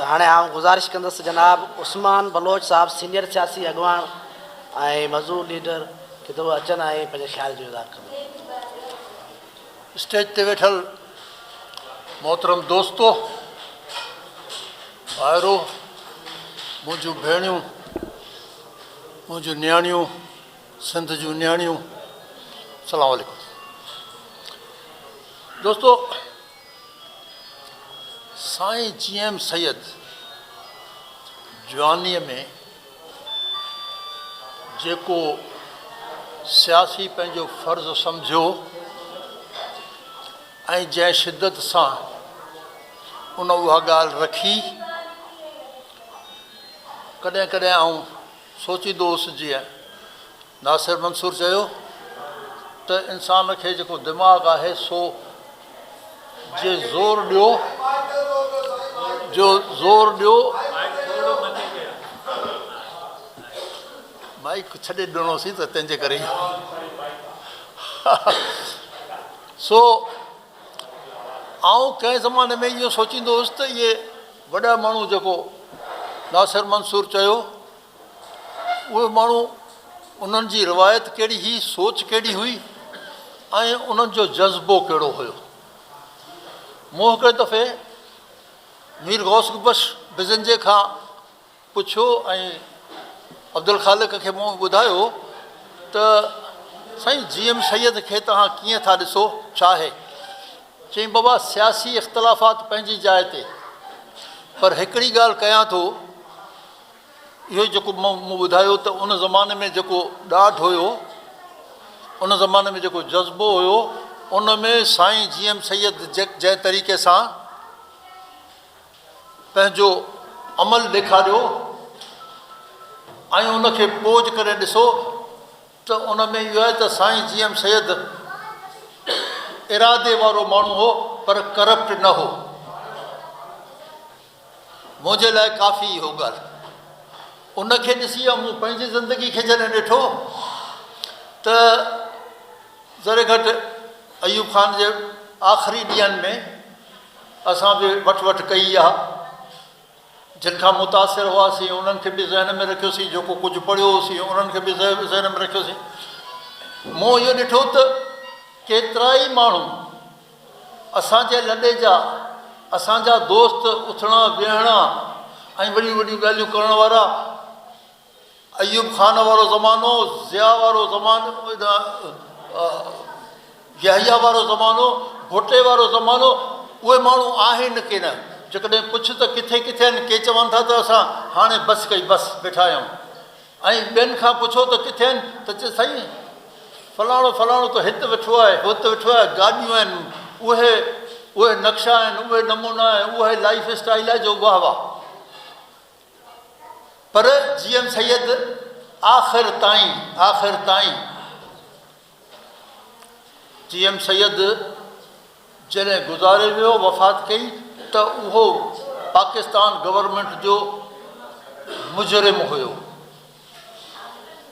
हाँ आउं गुज़ारिश कंदुसि जनाब उस्मान बलोच साहब सीनियर सियासी अगवान ऐं मज़दूर लीडर कि तो अचनि ऐं पंहिंजे ख़्याल जो इज़हार कंदो। स्टेज ते वेठल मोहतरम दोस्तो, ॿाहिरो मुंहिंजूं भेणियूं, मुंहिंजूं नियाणियूं, सिंध जूं नियाणियूं, अस्सलामु अलैकुम। दोस्तो, साईं GM सैयद जवानीअ में जेको सियासी पंहिंजो फ़र्ज़ु सम्झियो ऐं जंहिं शिद्दत सां उन उहा ॻाल्हि रखी, कॾहिं कॾहिं आउं सोचींदो हुउसि जीअं नासिर मंसूर चयो त इंसान खे जेको दिमाग़ु आहे सो जे ज़ोर ॾियो माइक छॾे ॾिनोसीं त तंहिंजे करे सो आउं कंहिं ज़माने में इहो सोचींदो हुउसि त इहे वॾा माण्हू जेको नासिर मंसूर चयो, उहे माण्हू उन्हनि जी रिवायत कहिड़ी हुई, सोच कहिड़ी हुई ऐं उन्हनि जो जज़्बो कहिड़ो हुयो। मूं हिकिड़े दफ़े मीर गौस बश बिज़ंजे खां पुछियो ऐं अब्दुल ख़ालिक खे मूं ॿुधायो त साईं GM सैयद खे तव्हां कीअं था ॾिसो, छा आहे? चईं बाबा सियासी इख़्तिलाफ़ात पंहिंजी जाइ ते, पर हिकिड़ी ॻाल्हि कयां थो, इहो जेको मूं ॿुधायो त उन ज़माने में जेको ॾाढ हुयो, उन ज़माने में जेको जज़्बो हुयो, उन में साईं GM सैयद जंहिं तरीक़े सां पंहिंजो अमल ॾेखारियो ऐं उनखे पोज करे ॾिसो त उन में इहो आहे त साईं GM सैयद इरादे वारो माण्हू हो पर करप्ट न हो। मुंहिंजे लाइ काफ़ी इहो ॻाल्हि, उनखे ॾिसी आहे मूं पंहिंजी ज़िंदगी खे जॾहिं ॾिठो त ज़रे घटि अयूब ख़ान जे आख़िरी ॾींहंनि में असां बि वठि कई आहे, जिन खां मुतासिर हुआसीं उन्हनि खे बि ज़हन में रखियोसीं, जेको कुझु पढ़ियो होसीं उन्हनि खे बि ज़हन में रखियोसीं। मूं इहो ॾिठो त केतिरा ई माण्हू असांजे लॾे जा, असांजा दोस्त, उथणा वेहणा ऐं वॾियूं वॾियूं ॻाल्हियूं करण वारा, अयूब ख़ान वारो ज़मानो, ज़िया वारो ज़मानो, याहिया वारो ज़मानो, भुटे वारो ज़मानो, उहे माण्हू आहिनि की न? जेकॾहिं पुछ त किथे किथे आहिनि, के चवनि था त असां हाणे बसि कई, बसि वेठा आहियूं, ऐं ॿियनि खां पुछो त किथे आहिनि त चए साईं फलाणो फलाणो त हिते वेठो आहे, हुते वेठो आहे, गाॾियूं आहिनि, उहे नक्शा आहिनि, उहे नमूना आहिनि, उहे लाइफ स्टाइल आहे जो वाह वाह। पर GM सैयद आख़िर ताईं GM सैयद जॾहिं गुज़ारे वियो, वफ़ात कई, त उहो पाकिस्तान गवर्नमेंट जो मुजरिम हुयो।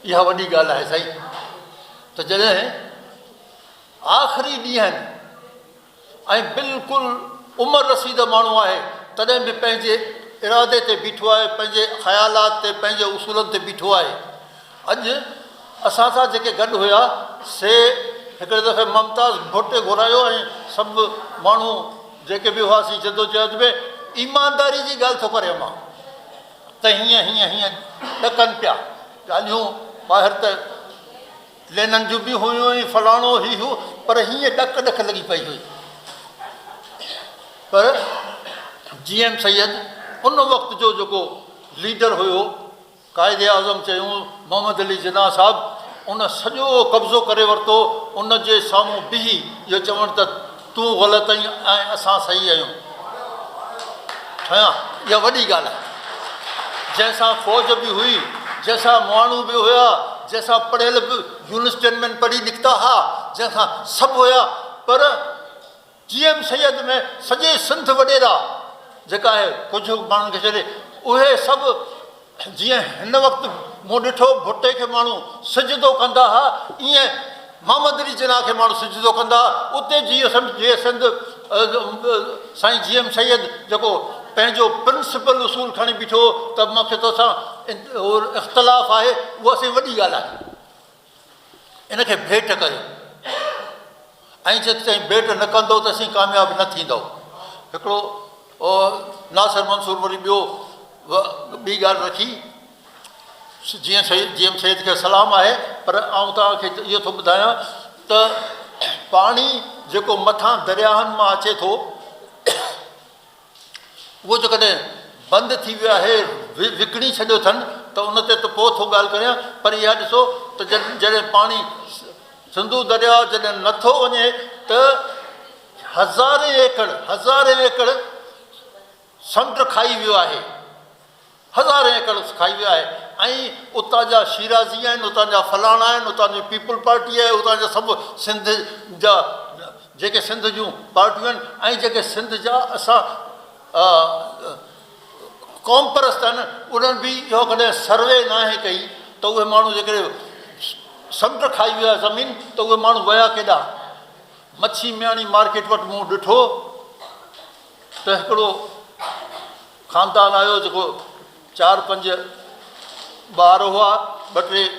इहा वॾी ॻाल्हि आहे साईं, त जॾहिं आख़िरी ॾींहंनि ऐं बिल्कुलु उमिरि रसीद माण्हू आहे, तॾहिं बि पंहिंजे इरादे ते बीठो आहे, पंहिंजे ख़्यालात ते, पंहिंजे उसूलनि ते बीठो आहे। अॼु असां सां जेके गॾु हुया से हिकिड़े दफ़े मुमताज़ भुट्टे घुरायो ऐं सभु माण्हू जेके बि हुआसीं जदोजहद में ईमानदारी जी ॻाल्हि थो करे मां त हीअं ॾकनि पिया ॻाल्हियूं, ॿाहिरि त लेननि जूं बि हुयूं ऐं फलाणो ई हो, पर हीअं ॾक लॻी पई हुई। पर GM सैयद उन वक़्त जो जेको लीडर हुयो, क़ाइदे आज़म चयूं मोहम्मद अली जिन्ना साहिबु, उन सॼो कब्ज़ो करे वरितो। उन जे साम्हूं बीही इहो चवणु त तूं ग़लति आहीं ऐं असां सही आहियूं, इहा वॾी ॻाल्हि आहे। जंहिंसां फ़ौज बि हुई, जंहिंसां माण्हू बि हुया, जंहिंसां पढ़ियल बि यूनिवर्सिटियुनि में पढ़ी निकिता हुआ, जंहिंसां सभु हुया, पर GM सैयद में सॼे सिंध वॾेरा जेका आहे, कुझु माण्हुनि खे छॾे, उहे सभु जीअं हिन वक़्तु मूं ॾिठो भुट्टे खे माण्हू सिजदो कंदा हुआ, ईअं मोहम्मद अली जिन्ना खे माण्हू सिजदो कंदा हुआ। उते जीअं सिंध साईं GM सैयद जेको पंहिंजो प्रिंसिपल उसूल खणी बीठो त मूंखे तोसां इख़्तिलाफ़ आहे, उहा असांजी वॾी ॻाल्हि आहे। इनखे भेट कयो ऐं जेसिताईं भेट न कंदो त असीं कामयाबु न थींदो। हिकिड़ो नासिर मंसूर वरी ॿी ॻाल्हि रखी, जीअं सैद खे सलाम आहे, पर आउं तव्हांखे इहो थो ॿुधायां त पाणी जेको मथां दरियाहनि मां अचे थो, उहो जेकॾहिं बंदि थी वियो आहे, विकिणी छॾियो अथनि, त उन ते त पोइ थो ॻाल्हि करियां। पर इहा ॾिसो त जॾहिं पाणी सिंधू दरिया जॾहिं नथो वञे त हज़ारे एकड़ समुंड खाई वियो आहे, हज़ारे एकड़ खाई वियो आहे। ऐं उतां जा शिराज़ी आहिनि, उतां जा फलाणा आहिनि, उतां जी पीपल पार्टी आहे, उतां जा सभु सिंध जा जेके सिंध जूं पार्टियूं आहिनि, ऐं जेके सिंध जा असां क़ौम परस्त आहिनि, उन्हनि बि इहो कॾहिं सर्वे न आहे कई त उहे माण्हू जेकॾहिं समुंड खाई वियो आहे ज़मीन, त उहे माण्हू विया केॾा। मच्छी मियाणी मार्केट वटि मूं ॾिठो त हिकिड़ो ख़ानदान आयो जेको 4-5 ॿार हुआ, 2-3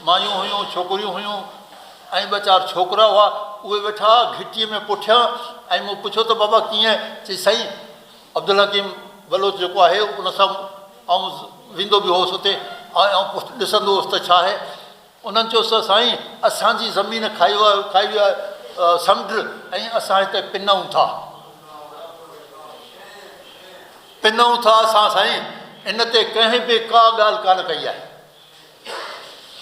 मायूं हुयूं, छोकिरियूं हुयूं ऐं 2-4 छोकिरा हुआ। उहे वेठा घिटीअ में पुठियां, ऐं मूं पुछियो त बाबा कीअं? चई साईं अब्दुल हकीम बलोच जेको आहे उन सां आउं वेंदो बि हुउसि हुते, ऐं ॾिसंदो हुउसि त छा आहे। उन्हनि चयोसि त साईं असांजी ज़मीन खाई वियो आहे समुंड, ऐं असां हिते पिनऊं था असां साईं, इन ते कंहिं बि का ॻाल्हि कान कई आहे।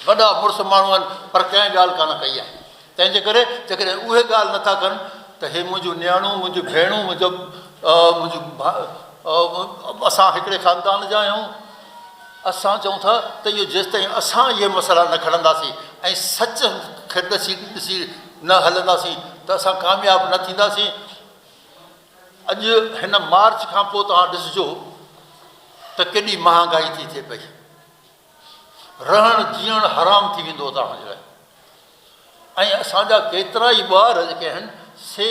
वॾा मुड़ुस माण्हू आहिनि पर कंहिं ॻाल्हि कान कई आहे। तंहिंजे करे जेकॾहिं उहे ॻाल्हि नथा कनि त हे मुंहिंजूं नियाणूं, मुंहिंजूं भेणूं, असां हिकिड़े ख़ानदान जा आहियूं। असां चऊं था त इहो जेसिताईं असां इहे मसइला न खणंदासीं ऐं सच खे ॾिसी न हलंदासीं त असां कामयाबु न थींदासीं। अॼु हिन मार्च खां पोइ तव्हां ॾिसिजो त केॾी महांगाई थी थिए पई, रहणु जीअणु हराम थी वेंदो तव्हांजे लाइ। ऐं असांजा केतिरा ई ॿार जेके आहिनि से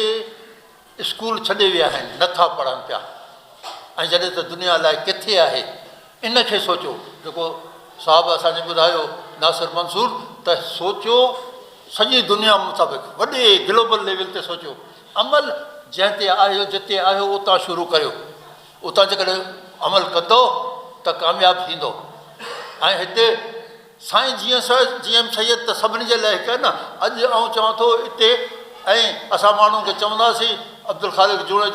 स्कूल छॾे विया आहिनि, नथा पढ़नि पिया, ऐं जॾहिं त दुनिया लाइ किथे आहे। इनखे सोचियो, जेको साहबु असांजे ॿुधायो नासिर मंसूर, त सोचियो सॼी दुनिया मुताबिक़ वॾे ग्लोबल लेवल ते सोचियो। अमल जंहिं ते आहियो, जिते आहियो उतां शुरू करियो। उतां जेकॾहिं अमल कंदो त कामयाबु थींदो। ऐं हिते साईं जीअं सैयद त सभिनी जे लाइ हिकु आहे न। अॼु आउं चवां थो हिते, ऐं असां माण्हुनि खे चवंदासीं अब्दुल ख़ालिक जूणे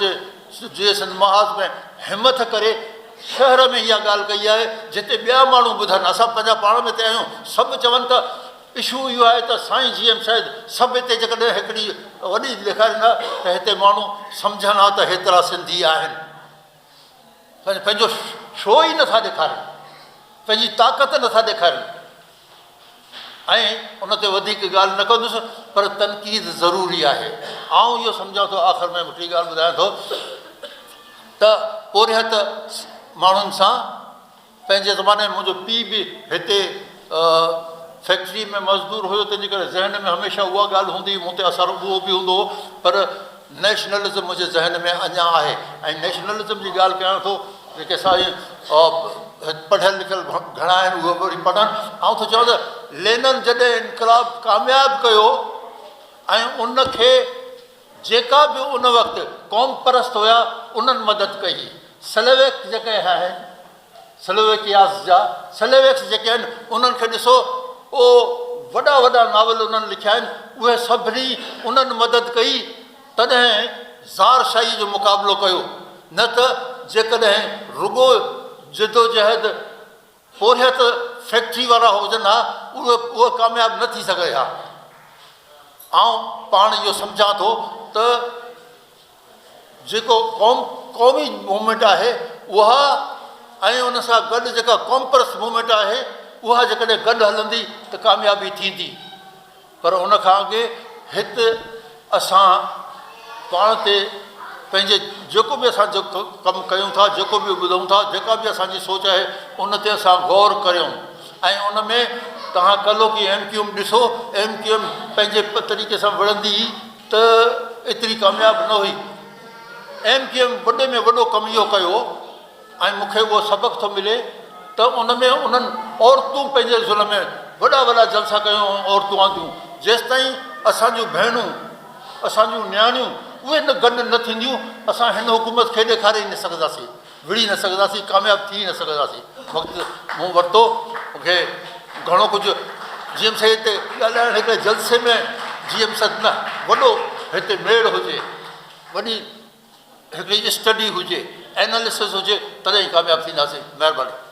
जे सिंध महाज में हिमत करे शहर में इहा ॻाल्हि कई आहे, जिते ॿिया माण्हू ॿुधनि। असां पंहिंजा पाण में हिते आहियूं, सभु चवनि त इशू इहो आहे त साईं शायद सभु हिते जेकॾहिं हिकिड़ी वॾी ॾेखारींदा त हिते माण्हू सम्झनि हा त हेतिरा सिंधी आहिनि। पंहिंजो शो ई नथा ॾेखारनि, पंहिंजी ताक़त नथा ॾेखारनि। ऐं उन ते वधीक ॻाल्हि न कंदुसि, पर तनक़ीद ज़रूरी आहे। आउं इहो सम्झां थो, आख़िर में हिकिड़ी ॻाल्हि ॿुधायां थो त पोरियत माण्हुनि सां पंहिंजे ज़माने में मुंहिंजो पीउ बि हिते फैक्ट्री में मज़दूर हुयो, तंहिंजे करे ज़हन में हमेशह उहा ॻाल्हि हूंदी, मूं ते असरु उहो बि हूंदो हो। पर नेशनलिज़म मुंहिंजे ज़हन में अञा आहे। ऐं नेशनलिज़म जी ॻाल्हि कयां थो, जेके साईं पढ़ियल लिखियल घणा आहिनि उहे वरी पढ़नि। ऐं थो चवां त लेनन जॾहिं इनकलाब कामयाबु कयो, ऐं उनखे जेका बि उन वक़्तु क़ौम परस्त हुया उन्हनि मदद कई। स्लेवेक्स जेके आहिनि, स्लेवेक्स जेके आहिनि, उन्हनि खे ॾिसो, वॾा वॾा नावल उन्हनि लिखिया आहिनि, उहे सभिनी उन्हनि मदद कई। तॾहिं ज़ारशाही जो मुक़ाबिलो कयो। न त जेकॾहिं रुगो जिदोजहद पोरियत फैक्ट्री वारा हुजनि हा, उहे कामयाबु न थी सघे हा। ऐं पाण इहो सम्झां थो त जेको क़ौमी मूवमेंट आहे उहा, ऐं उन सां गॾु जेका क़ौम परस्त मूवमेंट आहे उहा जेकॾहिं गॾु हलंदी त कामयाबी थींदी। पर उन खां अॻे हिते असां पाण ते पंहिंजे जेको बि असां कमु कयूं था, जेको बि ॿुधूं था, जेका बि असांजी सोच आहे उन ते असां गौर करियूं। ऐं उन में तव्हां कलो की MQM ॾिसो, MQM पंहिंजे तरीक़े सां विढ़ंदी त एतिरी कामयाबु न हुई। MQM वॾे में वॾो कमु इहो कयो ऐं मूंखे उहो सबक़ु थो मिले त उन में उन्हनि औरतूं पंहिंजे ज़ुल्म में वॾा वॾा जलसा कयूं औरतूं आंदियूं जेसिताईं असांजूं भेणूं असांजूं नियाणियूं उहे न गॾु न थींदियूं असां हिन हुकूमत खे ॾेखारे न सघंदासीं विड़ी न सघंदासीं कामयाबु थी न सघंदासीं वक़्तु मूं वरितो मूंखे घणो कुझु जीएम साहिब ते ॻाल्हाइण हिकिड़े जलसे में जीएम साहिब न वॾो हिते मेड़ हुजे वॾी हिकिड़ी स्टडी हुजे एनालिसिस हुजे तॾहिं ई कामयाबु थींदासीं महिरबानी